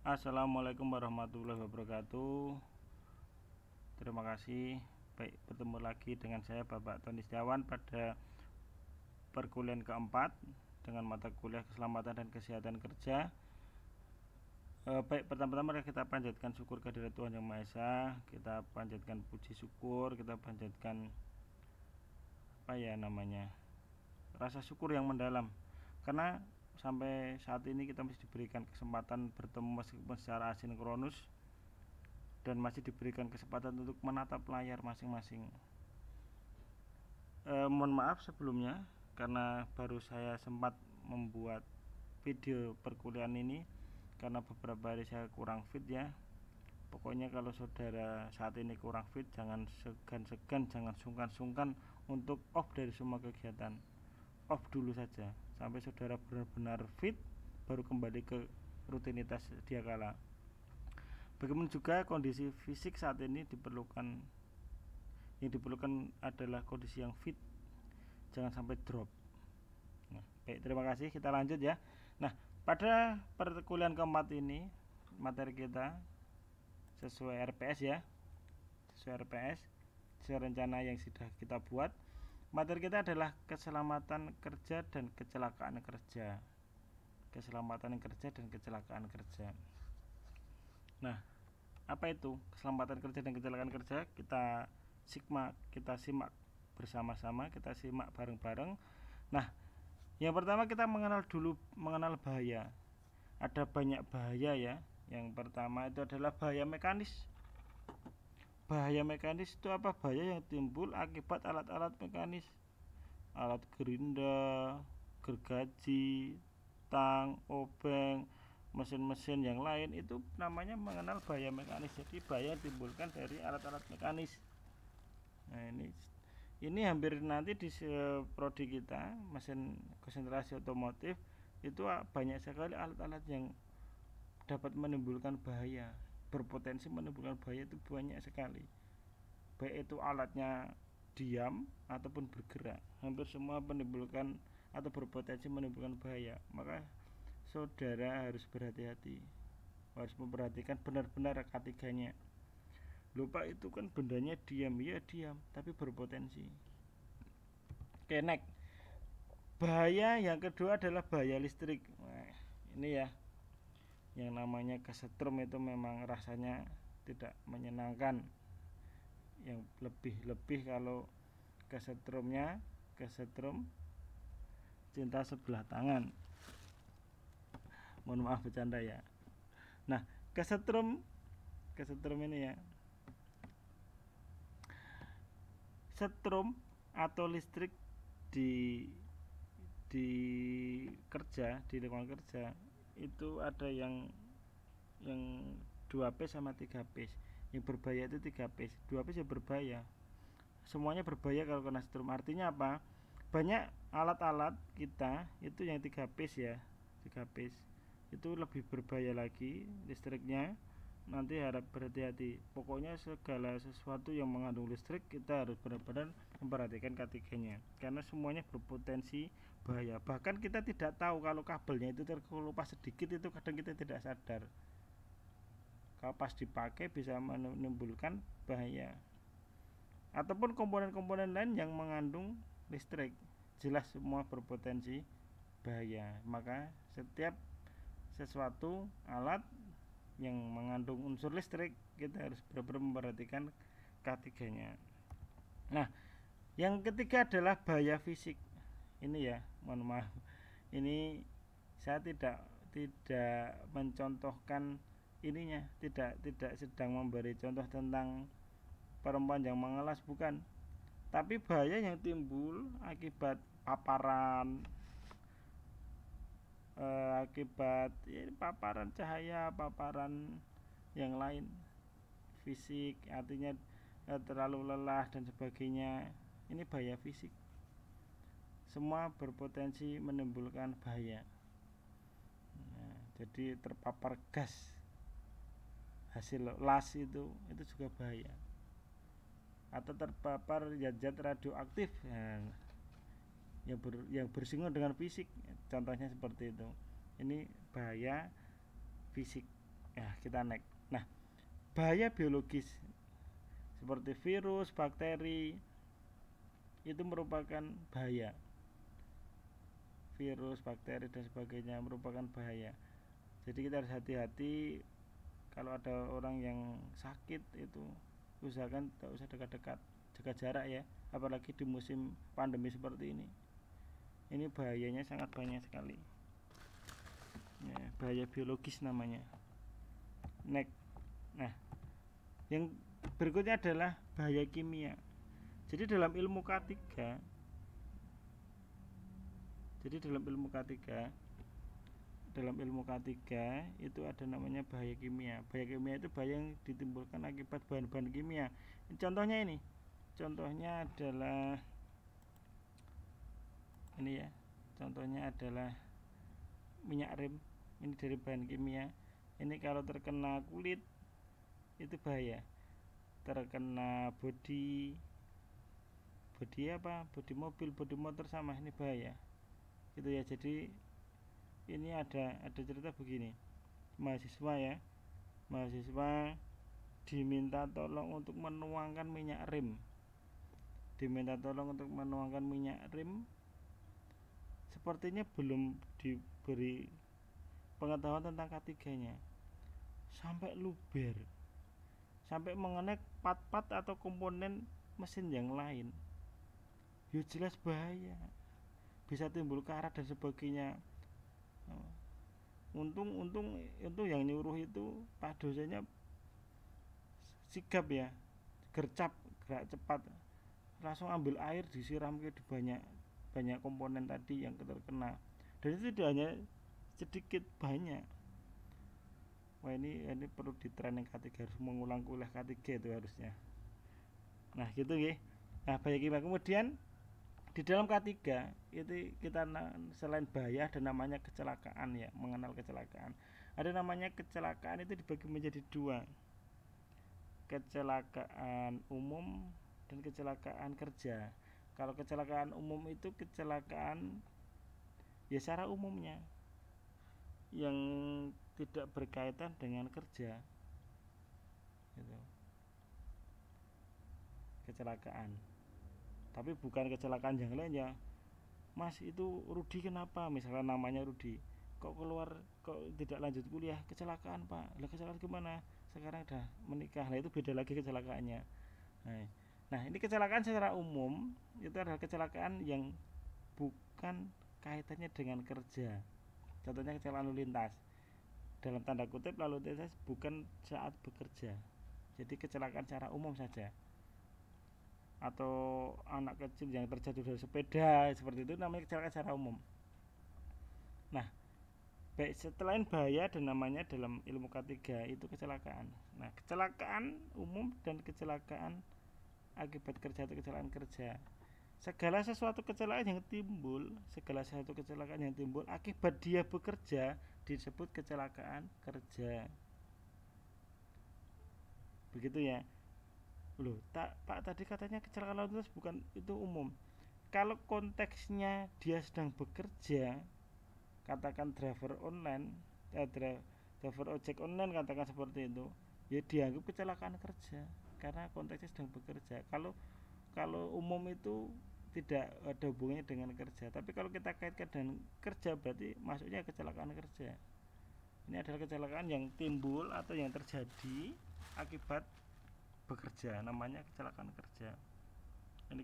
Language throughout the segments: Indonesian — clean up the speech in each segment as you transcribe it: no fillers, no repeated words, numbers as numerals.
Assalamualaikum warahmatullahi wabarakatuh. Terima kasih. Baik, bertemu lagi dengan saya Bapak Tony Setiawan pada perkuliahan keempat dengan mata kuliah keselamatan dan kesehatan kerja. Baik, pertama-tama kita panjatkan syukur kehadirat Tuhan Yang Maha Esa. Kita panjatkan puji syukur, kita panjatkan rasa syukur yang mendalam, karena sampai saat ini kita masih diberikan kesempatan bertemu meskipun secara asinkronus, dan masih diberikan kesempatan untuk menatap layar masing-masing. Mohon maaf sebelumnya karena baru saya sempat membuat video perkuliahan ini karena beberapa hari saya kurang fit ya. Pokoknya kalau saudara saat ini kurang fit, jangan segan-segan, jangan sungkan-sungkan untuk off dari semua kegiatan. Off dulu saja sampai saudara benar-benar fit, baru kembali ke rutinitas sedia kala. Bagaimana juga kondisi fisik saat ini diperlukan, yang diperlukan adalah kondisi yang fit, jangan sampai drop. Nah, baik, terima kasih, kita lanjut ya. Nah, pada perkuliahan keempat ini materi kita sesuai RPS ya, sesuai RPS, sesuai rencana yang sudah kita buat. Materi kita adalah keselamatan kerja dan kecelakaan kerja. Keselamatan kerja dan kecelakaan kerja. Nah, apa itu keselamatan kerja dan kecelakaan kerja? Kita simak bersama-sama, kita simak bareng-bareng. Nah, yang pertama kita mengenal bahaya. Ada banyak bahaya ya. Yang pertama itu adalah bahaya mekanis. Bahaya mekanis itu apa? Bahaya yang timbul akibat alat-alat mekanis, alat gerinda, gergaji, tang, obeng, mesin-mesin yang lain, itu namanya mengenal bahaya mekanis. Jadi bahaya yang ditimbulkan dari alat-alat mekanis. Nah, ini hampir nanti di prodi kita mesin konsentrasi otomotif itu banyak sekali alat-alat yang dapat menimbulkan bahaya, berpotensi menimbulkan bahaya, itu banyak sekali. Baik itu alatnya diam ataupun bergerak, hampir semua menimbulkan atau berpotensi menimbulkan bahaya. Maka saudara harus berhati-hati, harus memperhatikan benar-benar ketiganya. Lupa itu kan bendanya diam, ya diam, tapi berpotensi. Oke, next. Bahaya yang kedua adalah bahaya listrik. Nah, ini ya, yang namanya kesetrum itu memang rasanya tidak menyenangkan. Yang lebih kalau kesetrum cinta sebelah tangan. Mohon maaf bercanda ya. Nah, kesetrum ini ya, setrum atau listrik di kerja, di lingkungan kerja itu ada yang 2 phase sama 3 phase. Yang berbahaya itu 3 phase. 2 phase ya berbahaya. Semuanya berbahaya kalau kena setrum. Artinya apa? Banyak alat-alat kita itu yang 3 phase ya. 3 phase itu lebih berbahaya lagi listriknya. Nanti harap berhati-hati. Pokoknya segala sesuatu yang mengandung listrik kita harus benar-benar memperhatikan ketiganya, karena semuanya berpotensi bahaya. Bahkan kita tidak tahu kalau kabelnya itu terkelupas sedikit, itu kadang kita tidak sadar. Kalau pas dipakai bisa menimbulkan bahaya. Ataupun komponen-komponen lain yang mengandung listrik, jelas semua berpotensi bahaya. Maka setiap sesuatu alat yang mengandung unsur listrik kita harus benar-benar memperhatikan ketiganya. Nah, yang ketiga adalah bahaya fisik. Ini ya, mohon maaf, ini saya tidak mencontohkan ininya, tidak sedang memberi contoh tentang perempuan yang mengelas, bukan. Tapi bahaya yang timbul akibat paparan, akibat paparan cahaya, paparan yang lain fisik, artinya terlalu lelah dan sebagainya. Ini bahaya fisik. Semua berpotensi menimbulkan bahaya. Nah, jadi terpapar gas hasil las itu juga bahaya. Atau terpapar zat-zat radioaktif yang bersinggungan dengan fisik, contohnya seperti itu. Ini bahaya fisik. Ya, kita next. Nah, bahaya biologis seperti virus, bakteri itu merupakan bahaya. Virus, bakteri dan sebagainya merupakan bahaya. Jadi kita harus hati-hati kalau ada orang yang sakit itu usahakan tidak usah dekat-dekat, jaga jarak ya, apalagi di musim pandemi seperti ini bahayanya sangat banyak sekali ya, bahaya biologis namanya. Next. Nah, yang berikutnya adalah bahaya kimia. Jadi dalam ilmu K3 dalam ilmu K3 itu ada namanya bahaya kimia. Bahaya kimia itu bahaya yang ditimbulkan akibat bahan-bahan kimia. Contohnya adalah ini ya. Contohnya adalah minyak rem. Ini dari bahan kimia. Ini kalau terkena kulit itu bahaya. Terkena bodi mobil, bodi motor sama, ini bahaya. Gitu ya. Jadi ini ada cerita begini. Mahasiswa diminta tolong untuk menuangkan minyak rem. Sepertinya belum diberi pengetahuan tentang K3-nya. Sampai luber. Sampai mengenai part-part atau komponen mesin yang lain. Ya jelas bahaya. Bisa timbul karat dan sebagainya. Untung yang nyuruh itu Pak dosennya sigap ya, gercap, gerak cepat, langsung ambil air disiram ke di banyak komponen tadi yang terkena, dan itu tidak hanya sedikit, banyak. Wah, ini perlu di training K3, harus mengulang kuliah K3 itu harusnya. Nah gitu ya. Nah bahaya kimia. Kemudian di dalam K3 itu kita selain bahaya ada namanya kecelakaan ya, mengenal kecelakaan. Ada namanya kecelakaan itu dibagi menjadi dua. Kecelakaan umum dan kecelakaan kerja. Kalau kecelakaan umum itu kecelakaan ya secara umumnya yang tidak berkaitan dengan kerja gitu. Kecelakaan, tapi bukan kecelakaan yang lain ya. Mas, itu Rudi kenapa, misalnya namanya Rudi, kok tidak lanjut kuliah, kecelakaan Pak. Lah kecelakaan gimana? Sekarang udah menikah. Nah itu beda lagi kecelakaannya. Nah ini kecelakaan secara umum itu adalah kecelakaan yang bukan kaitannya dengan kerja. Contohnya kecelakaan lalu lintas, dalam tanda kutip lalu lintas bukan saat bekerja. Jadi kecelakaan secara umum saja. Atau anak kecil yang terjatuh dari sepeda seperti itu namanya kecelakaan secara umum. Nah, baik, selain bahaya dan namanya dalam ilmu K3 itu kecelakaan. Nah, kecelakaan umum dan kecelakaan akibat kerja atau kecelakaan kerja. Segala sesuatu kecelakaan yang timbul akibat dia bekerja disebut kecelakaan kerja. Begitu ya. Loh, Pak tadi katanya kecelakaan lalu lintas bukan itu umum. Kalau konteksnya dia sedang bekerja, katakan driver ojek online, katakan seperti itu, ya dianggap kecelakaan kerja karena konteksnya sedang bekerja. Kalau umum itu tidak ada hubungannya dengan kerja, tapi kalau kita kaitkan dengan kerja berarti masuknya kecelakaan kerja. Ini adalah kecelakaan yang timbul atau yang terjadi akibat bekerja, namanya kecelakaan kerja. Ini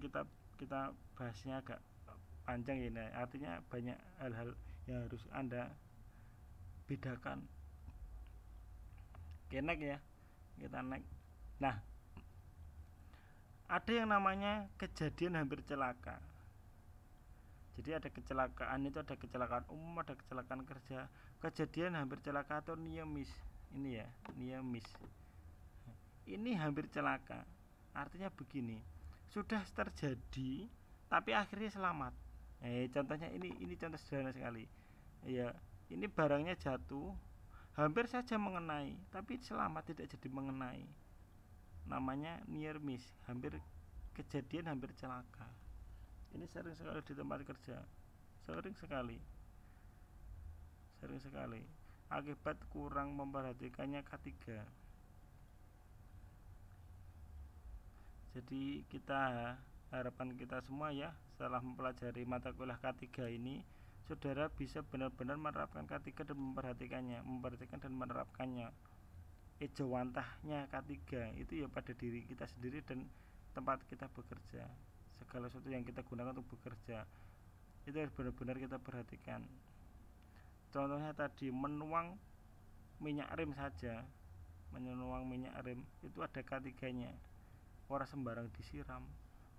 kita bahasnya agak panjang ini, artinya banyak hal-hal yang harus Anda bedakan. Oke, next ya, kita next. Nah, ada yang namanya kejadian hampir celaka. Jadi ada kecelakaan itu, ada kecelakaan umum, ada kecelakaan kerja. Kejadian hampir celaka atau near miss, ini ya, near miss. Ini hampir celaka, artinya begini, sudah terjadi tapi akhirnya selamat. Contohnya ini contoh sederhana sekali ya. Ini barangnya jatuh, hampir saja mengenai, tapi selamat, tidak jadi mengenai. Namanya near miss, kejadian hampir celaka. Ini sering sekali di tempat kerja, sering sekali. akibat kurang memperhatikannya K3. Jadi harapan kita semua ya, setelah mempelajari mata kuliah K3 ini, saudara bisa benar-benar menerapkan K3 dan memperhatikan dan menerapkannya. Ejawantahnya K3 itu ya pada diri kita sendiri dan tempat kita bekerja. Segala sesuatu yang kita gunakan untuk bekerja itu harus benar-benar kita perhatikan. Contohnya tadi menuang minyak rem saja, menuang minyak rem itu ada K3-nya. Orang sembarang disiram,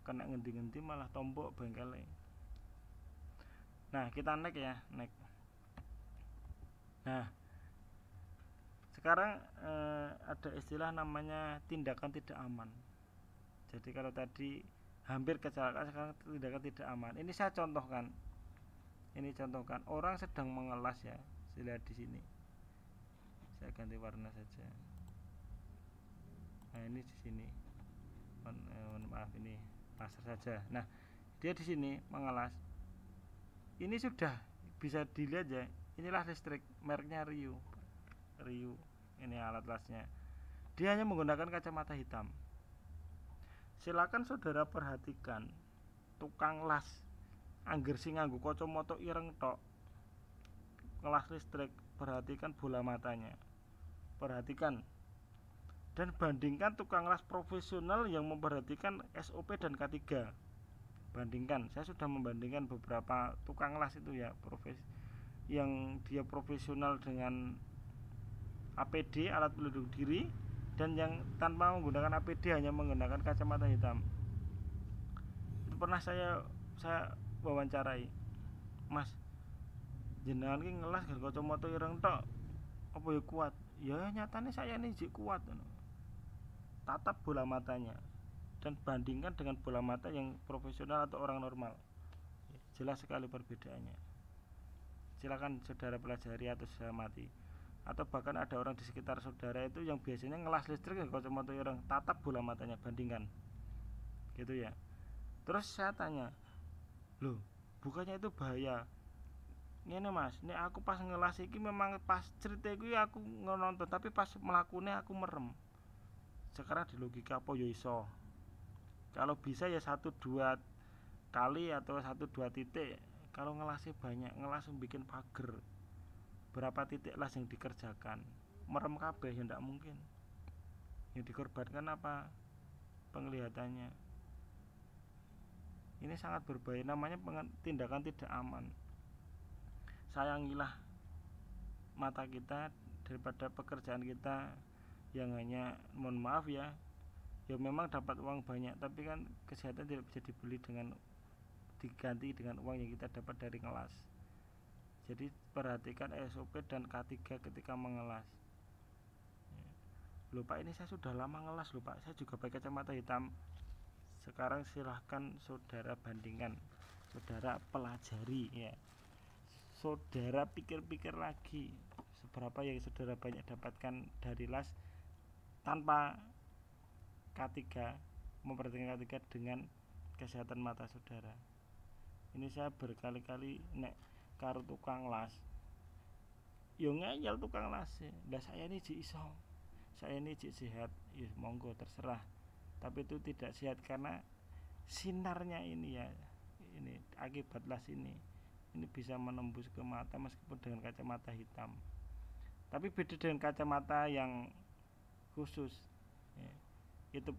kena ngendi-ngendi malah tombok bengkelnya. Nah, kita next ya, next. Nah, sekarang ada istilah namanya tindakan tidak aman. Jadi kalau tadi hampir kecelakaan, sekarang tindakan tidak aman. Ini saya contohkan. Orang sedang mengelas ya. Saya lihat di sini. Saya ganti warna saja. Nah, ini di sini. Maaf, ini laser saja. Nah, dia di sini mengelas. Ini sudah bisa dilihat ya. Inilah listrik, mereknya Riu. Ini alat lasnya. Dia hanya menggunakan kacamata hitam. Silakan saudara perhatikan tukang las angger sing nganggo kacamata ireng tok. Ngelas listrik, perhatikan bola matanya. Perhatikan dan bandingkan tukang las profesional yang memperhatikan SOP dan K3. Bandingkan, saya sudah membandingkan beberapa tukang las itu ya, yang dia profesional dengan APD, alat pelindung diri, dan yang tanpa menggunakan APD hanya menggunakan kacamata hitam. Itu pernah saya wawancarai, Mas, jenengan ki ngelas gara kacamata ireng tok, apa ya kuat? Ya nyatanya saya ini kuat. Tatap bola matanya dan bandingkan dengan bola mata yang profesional atau orang normal. Jelas sekali perbedaannya. Silakan saudara pelajari atau cermati. Atau bahkan ada orang di sekitar saudara itu yang biasanya ngelas listrik ya kacamata ireng, tatap bola matanya, bandingkan. Gitu ya. Terus saya tanya, "Loh, bukannya itu bahaya?" Ngene Mas, ini aku pas ngelas iki memang pas cerita iki aku nonton, tapi pas melakukannya aku merem. Sekarang di logika apa ya iso. Kalau bisa ya 1-2 kali atau 1-2 titik. Kalau ngelasnya banyak, ngelas bikin pager. Berapa titik las yang dikerjakan? Merem kabeh ya ndak mungkin. Yang dikorbankan apa? Penglihatannya. Ini sangat berbahaya, namanya tindakan tidak aman. Sayangilah mata kita daripada pekerjaan kita yang hanya, mohon maaf ya, memang dapat uang banyak, tapi kan kesehatan tidak bisa dibeli diganti dengan uang yang kita dapat dari ngelas. Jadi perhatikan SOP dan K3 ketika mengelas. Loh Pak, ini saya sudah lama ngelas loh Pak, saya juga pakai kacamata hitam. Sekarang silahkan saudara bandingkan, saudara pelajari ya, saudara pikir-pikir lagi seberapa yang saudara banyak dapatkan dari las tanpa K3, memperhatikan K3 dengan kesehatan mata saudara. Ini saya berkali-kali nek karo tukang las, yo ngeyel tukang las. Lah saya ini jek iso, saya ini jek sehat, ya monggo terserah. Tapi itu tidak sehat karena sinarnya ini ya, ini akibat las ini bisa menembus ke mata meskipun dengan kacamata hitam. Tapi beda dengan kacamata yang khusus ya. Itu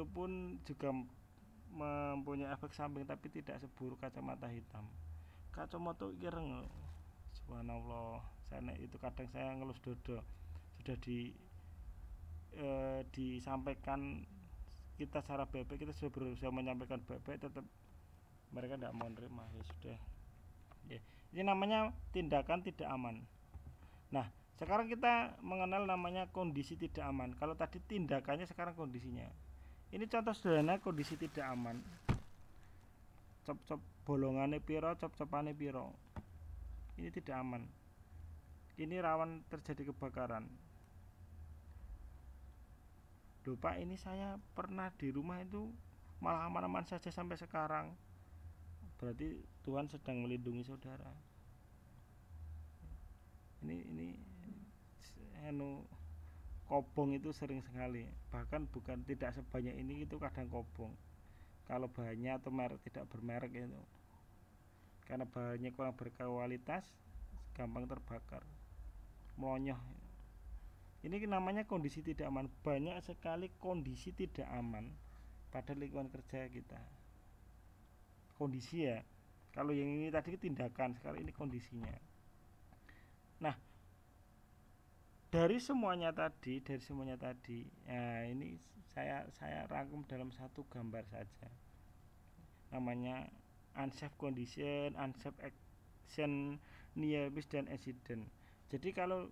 pun juga mempunyai efek samping, tapi tidak seburuk kacamata hitam. Kacamata ireng, subhanallah, itu kadang saya ngelus dodo. Sudah disampaikan kita secara baik-baik, kita sudah berusaha menyampaikan baik-baik, tetap mereka tidak mau nerima. Ya sudah ya. Ini namanya tindakan tidak aman. Nah, sekarang kita mengenal namanya kondisi tidak aman. Kalau tadi tindakannya, sekarang kondisinya. Ini contoh sederhana kondisi tidak aman. Cop-cop bolongannya piro, cop-copannya piro. Ini tidak aman. Ini rawan terjadi kebakaran. Loh Pak, ini saya pernah di rumah itu malah aman-aman saja sampai sekarang. Berarti Tuhan sedang melindungi saudara. Ini anu kobong itu sering sekali, bahkan bukan tidak sebanyak ini, itu kadang kobong kalau bahannya atau merek tidak bermerek itu, karena bahannya kurang berkualitas gampang terbakar, melonyoh. Ini namanya kondisi tidak aman. Banyak sekali kondisi tidak aman pada lingkungan kerja kita. Kondisi ya, kalau yang ini tadi tindakan, sekarang ini kondisinya. Nah, dari semuanya tadi, nah ini saya rangkum dalam satu gambar saja. Namanya unsafe condition, unsafe action, near miss dan accident. Jadi kalau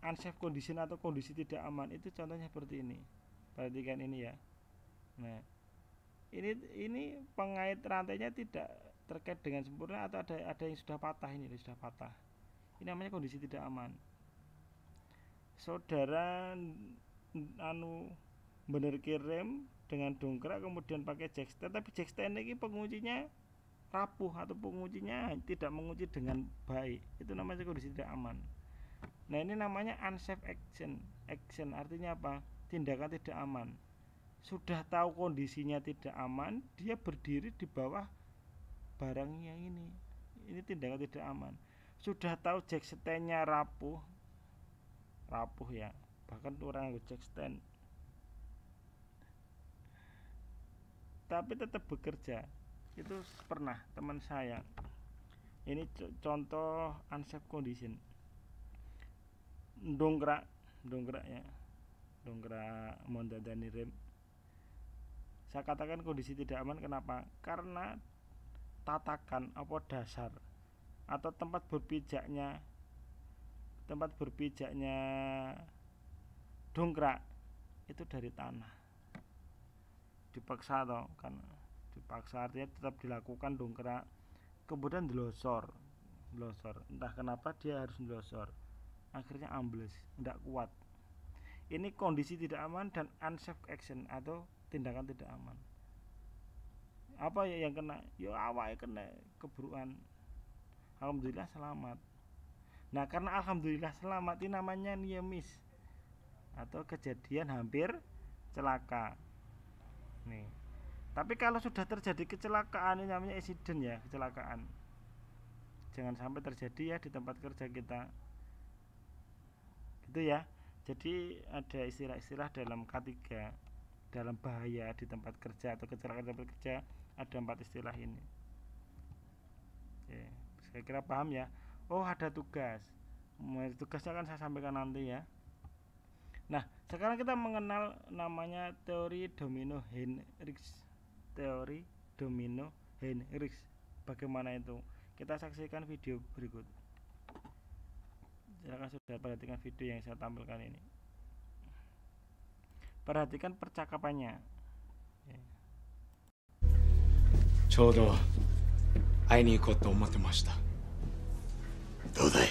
unsafe condition atau kondisi tidak aman itu contohnya seperti ini. Perhatikan ini ya. Nah, ini pengait rantainya tidak terkait dengan sempurna atau ada yang sudah patah, ini sudah patah. Ini namanya kondisi tidak aman. Saudara bener rem dengan dongkrak kemudian pakai jackstand, tapi jackstand ini penguncinya rapuh atau penguncinya tidak mengunci dengan baik, itu namanya kondisi tidak aman. Nah, ini namanya unsafe action artinya apa? Tindakan tidak aman. Sudah tahu kondisinya tidak aman, dia berdiri di bawah barangnya, ini tindakan tidak aman. Sudah tahu jackstandnya rapuh ya, bahkan orang yang jackstand tapi tetap bekerja. Itu pernah teman saya, ini contoh unsafe condition. Dongkrak ya, dongkrak mondadani rem. Saya katakan kondisi tidak aman, kenapa? Karena tatakan apa dasar atau tempat berpijaknya dongkrak itu dari tanah. Dipaksa toh, kan dipaksa artinya tetap dilakukan dongkrak, kemudian delosor. Entah kenapa dia harus delosor, akhirnya ambles, tidak kuat. Ini kondisi tidak aman dan unsafe action atau tindakan tidak aman. Apa ya yang kena? Ya awake kena keburukan. Alhamdulillah selamat. Nah, karena alhamdulillah selamat, ini namanya near miss atau kejadian hampir celaka. Nih. Tapi kalau sudah terjadi kecelakaan, ini namanya accident ya, kecelakaan. Jangan sampai terjadi ya di tempat kerja kita. Gitu ya. Jadi ada istilah-istilah dalam K3, dalam bahaya di tempat kerja atau kecelakaan di tempat kerja, ada 4 istilah ini. Oke, saya kira paham ya. Oh, ada tugas. Tugasnya akan saya sampaikan nanti ya. Nah, sekarang kita mengenal namanya teori domino Henrichs. Teori domino Henrichs. Bagaimana itu? Kita saksikan video berikut. Silakan sudah perhatikan video yang saya tampilkan ini. Perhatikan percakapannya. Chodo会いに行こうと思ってました。どうだい、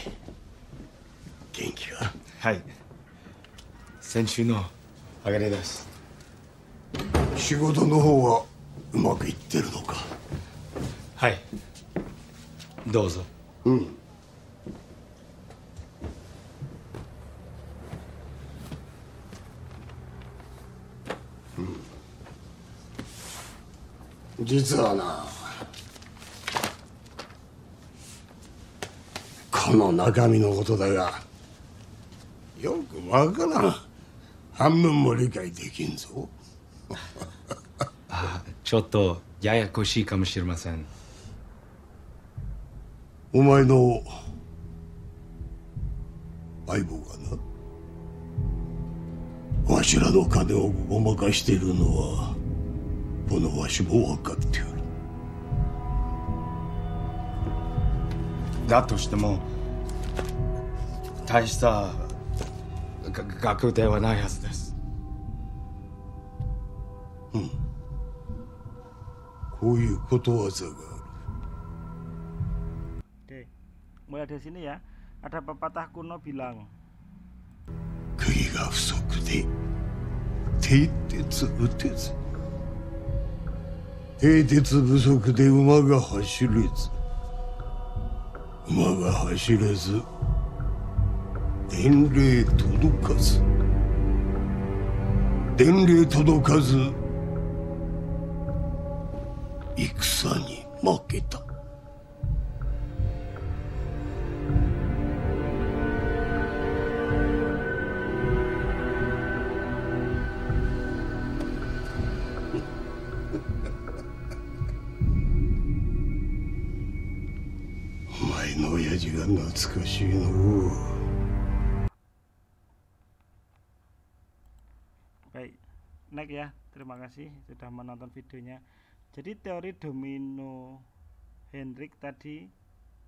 元気か？はい、先週の上がりです。仕事の方はうまくいってるのか？はい、どうぞ。実はな、この中身のことだがよくわからん。半分も理解できんぞ。ちょっとややこしいかもしれません。お前の相棒がな、わしらの金をごまかしているのはこのわしも分かっておる。だとしても大した額ではないはずです。こういうことわざがある。 Oke, mulai dari sini ya. Ada pepatah kuno bilang, 釘が不足で蹄鉄打てず、蹄鉄不足で馬が走れず、馬が走れず伝令届かず伝令届かず戦に負けた。お前の親父が懐かしいの。Baik, next ya. Terima kasih sudah menonton videonya. Jadi teori domino Hendrik tadi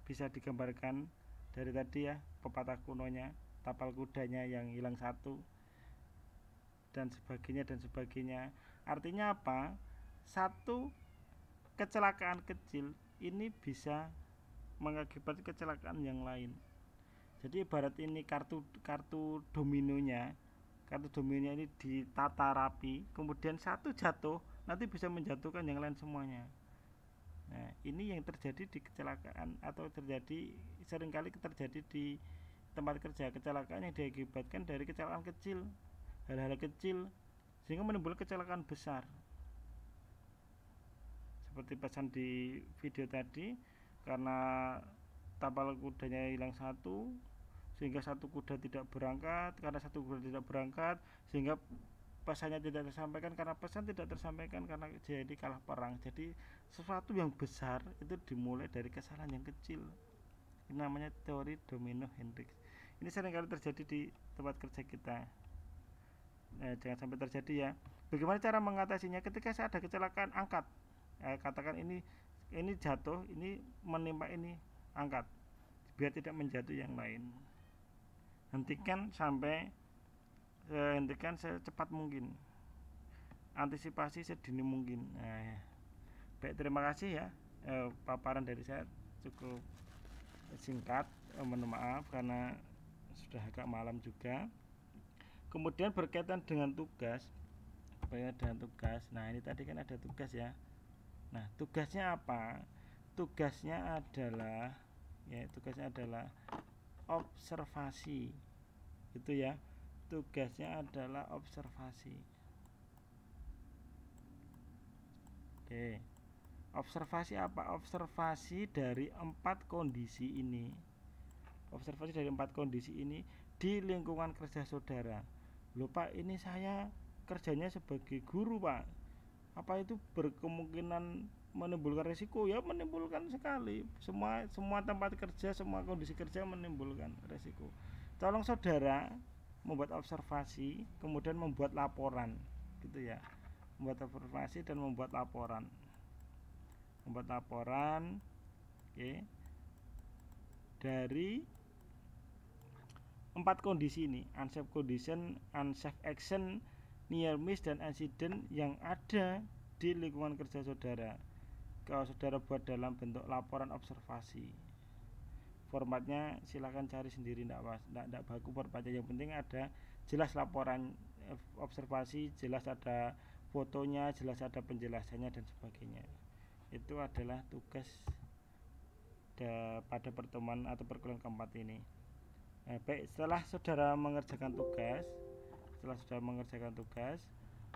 bisa digambarkan dari tadi ya, pepatah kunonya, tapal kudanya yang hilang satu dan sebagainya. Artinya apa? Satu kecelakaan kecil ini bisa mengakibatkan kecelakaan yang lain. Jadi ibarat ini kartu dominonya ini ditata rapi, kemudian satu jatuh nanti bisa menjatuhkan yang lain semuanya. Nah, ini yang terjadi di kecelakaan atau seringkali terjadi di tempat kerja, kecelakaan yang diakibatkan dari kecelakaan kecil, hal-hal kecil sehingga menimbulkan kecelakaan besar. Seperti pesan di video tadi, karena tapal kudanya hilang satu sehingga satu kuda tidak berangkat, sehingga pesannya tidak tersampaikan, karena pesan tidak tersampaikan karena jadi kalah perang. Jadi sesuatu yang besar itu dimulai dari kesalahan yang kecil. Ini namanya teori domino Hendrik. Ini seringkali terjadi di tempat kerja kita. Nah, jangan sampai terjadi ya. Bagaimana cara mengatasinya? Ketika saya ada kecelakaan, angkat. Katakan ini jatuh, ini menimpa ini, angkat biar tidak menjatuh yang lain. Hentikan secepat mungkin, antisipasi sedini mungkin. Nah, baik, terima kasih ya. Paparan dari saya cukup singkat, mohon maaf karena sudah agak malam juga. Kemudian berkaitan dengan tugas. Nah, ini tadi kan ada tugas ya. Nah, tugasnya apa? Tugasnya adalah observasi. Itu ya. Tugasnya adalah observasi. Oke. Observasi apa? Observasi dari 4 kondisi ini. Observasi dari 4 kondisi ini di lingkungan kerja saudara. Loh Pak, ini saya kerjanya sebagai guru Pak. Apa itu berkemungkinan menimbulkan resiko? Ya, menimbulkan sekali. Semua tempat kerja, semua kondisi kerja menimbulkan resiko. Tolong saudara membuat observasi, kemudian membuat laporan, gitu ya. Membuat observasi dan membuat laporan. Oke. Dari 4 kondisi ini, unsafe condition, unsafe action, near miss, dan insiden yang ada di lingkungan kerja saudara. Kalau saudara buat dalam bentuk laporan observasi, formatnya silakan cari sendiri, enggak baku formatnya. Yang penting ada jelas laporan observasi, jelas ada fotonya, jelas ada penjelasannya dan sebagainya. Itu adalah tugas pada pertemuan atau perkuliahan keempat ini. Baik, setelah saudara mengerjakan tugas,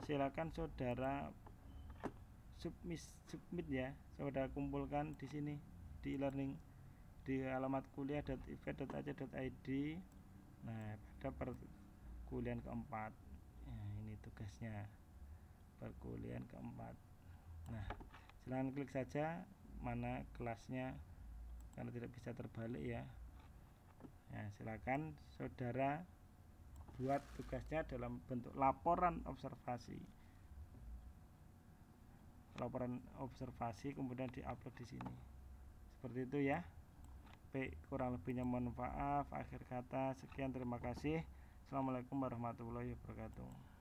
silakan saudara submit ya. Saudara kumpulkan di sini di e-learning di alamat kuliah.ifed.ac.id. Nah, pada perkuliahan keempat. Nah, ini tugasnya perkuliahan keempat. Nah, silakan klik saja mana kelasnya karena tidak bisa terbalik ya. Nah, silakan saudara buat tugasnya dalam bentuk laporan observasi, kemudian diupload di sini. Seperti itu ya. Baik, kurang lebihnya mohon maaf. Akhir kata sekian, terima kasih. Assalamualaikum warahmatullahi wabarakatuh.